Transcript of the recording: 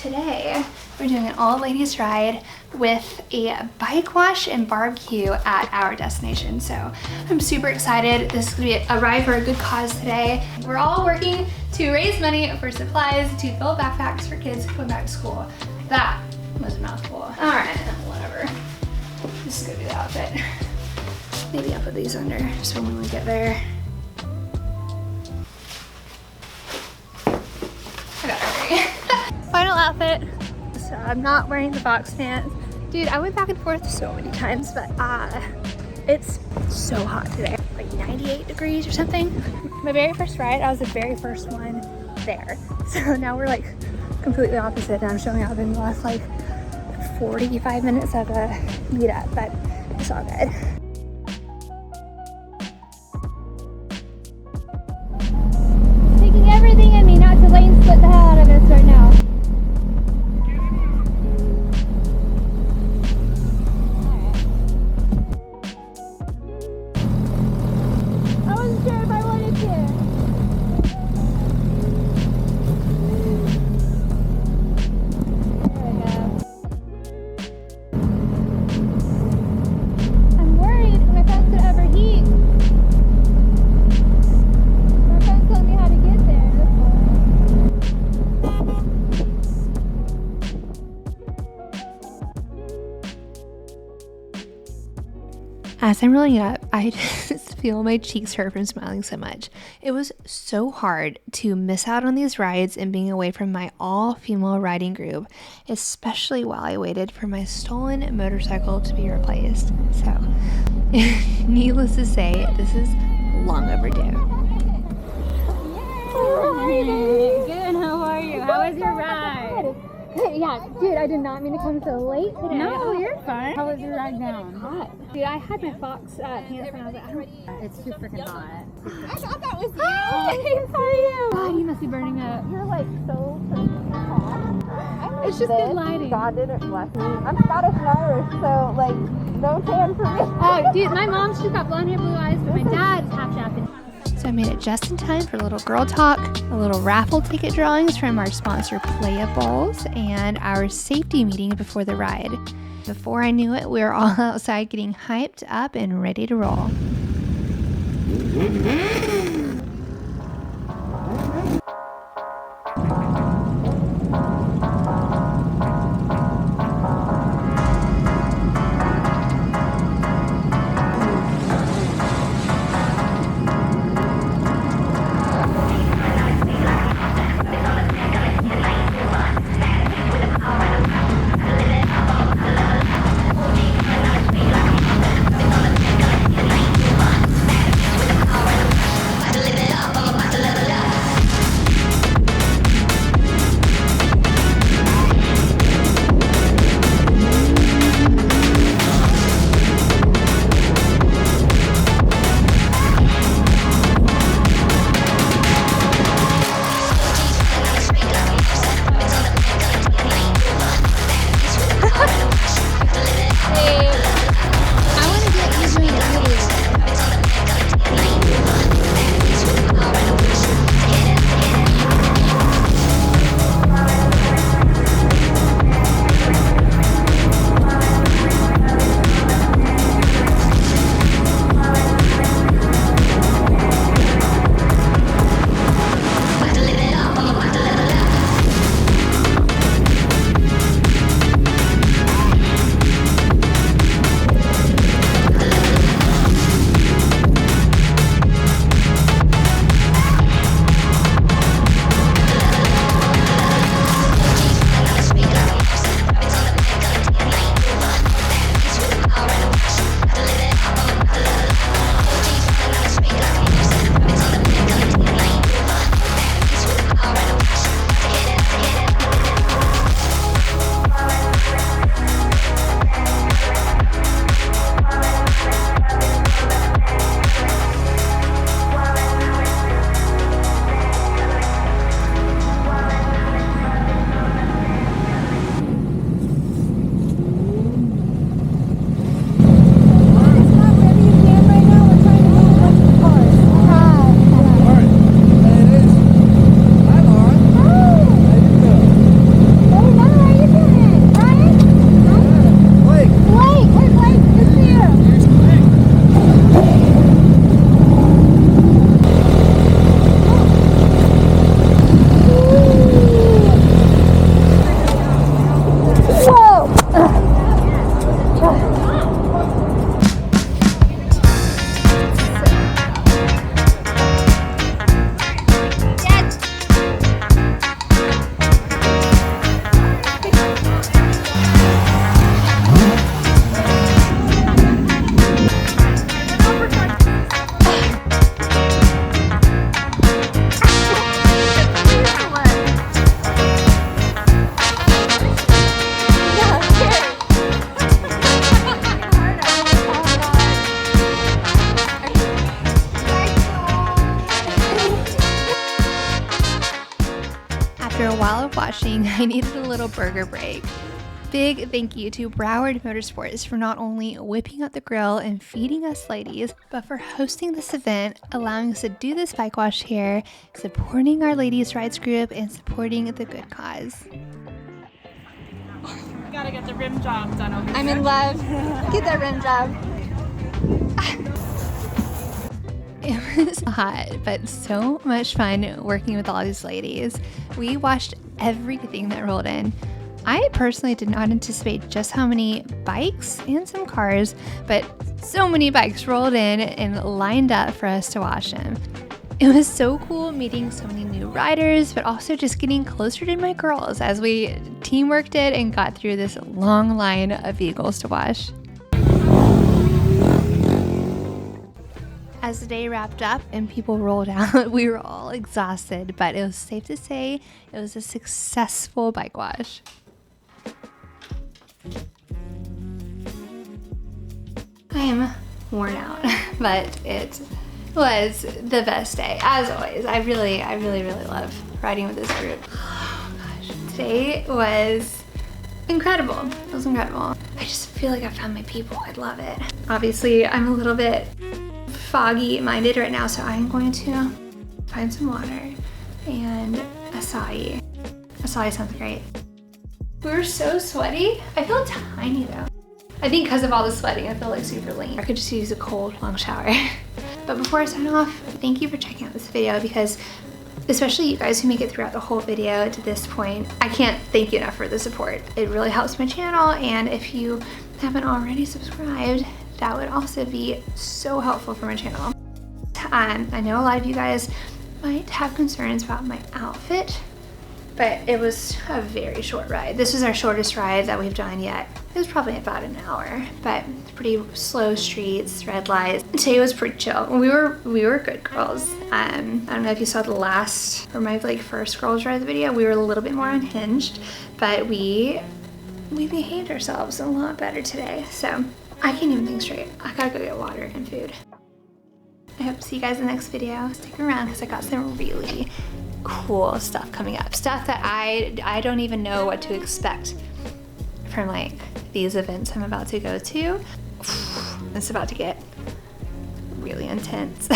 today we're doing an all ladies ride with a bike wash and barbecue at our destination. So I'm super excited. This is gonna be a ride for a good cause today. We're all working to raise money for supplies to fill backpacks for kids going back to school. That was a mouthful. All right, whatever. Just go do the outfit. Maybe I'll put these under so when we get there. I got it. Final outfit. So I'm not wearing the box pants. Dude, I went back and forth so many times, but it's so hot today. Like 98 degrees or something. My very first ride, I was the very first one there. So now we're like completely opposite, and I'm showing up in the last like 45 minutes of a meetup, but it's all good. Taking everything in me not to lane split the hell out of us right now. I wasn't sure if I wanted to. As I'm rolling up, I just feel my cheeks hurt from smiling so much. It was so hard to miss out on these rides and being away from my all-female riding group, especially while I waited for my stolen motorcycle to be replaced. So, needless to say, this is long overdue. Good, how are you? How was your ride? Yeah, dude, I did not mean to come so late today. No, you're fine. How was your ride down? Hot. Dude, I had my Fox pants when I was like, it's too freaking hot. I thought that was you. Hi, how are you? God, you must be burning up. You're like so hot. It's just good lighting. God didn't bless me. I'm Scottish and Irish, so like no tan for me. Oh, dude, my mom, she's got blonde hair, blue eyes, but my dad's half Japanese. So I made it just in time for a little girl talk, a little raffle ticket drawings from our sponsor Playables, and our safety meeting before the ride. Before I knew it, we were all outside getting hyped up and ready to roll. washing, I needed a little burger break. Big thank you to Broward Motorsports for not only whipping out the grill and feeding us ladies, but for hosting this event, allowing us to do this bike wash here, supporting our ladies rides group, and supporting the good cause. We gotta get the rim job done over I'm in love. Get that rim job. It was hot, but so much fun working with all these ladies. We washed everything that rolled in. I personally did not anticipate just how many bikes and some cars, but so many bikes rolled in and lined up for us to wash them. It was so cool meeting so many new riders, but also just getting closer to my girls as we teamworked it and got through this long line of vehicles to wash. As the day wrapped up and people rolled out, we were all exhausted, but it was safe to say it was a successful bike wash. I am worn out, but it was the best day, as always. I really love riding with this group. Oh gosh, today was incredible. It was incredible. I just feel like I found my people. I love it. Obviously, I'm a little bit foggy-minded right now, so I'm going to find some water and acai. Acai sounds great. We were so sweaty. I feel tiny though. I think because of all the sweating, I feel like super lean. I could just use a cold, long shower. But before I sign off, thank you for checking out this video, because especially you guys who make it throughout the whole video to this point, I can't thank you enough for the support. It really helps my channel, and if you haven't already subscribed, that would also be so helpful for my channel. I know a lot of you guys might have concerns about my outfit, but it was a very short ride. This is our shortest ride that we've done yet. It was probably about an hour, but pretty slow streets, red lights. Today was pretty chill. We were good girls. I don't know if you saw the last, or my first girls ride video, we were a little bit more unhinged, but we behaved ourselves a lot better today. So I can't even think straight. I gotta go get water and food. I hope to see you guys in the next video. Stick around because I got some really cool stuff coming up. Stuff that I don't even know what to expect from these events I'm about to go to. It's about to get really intense.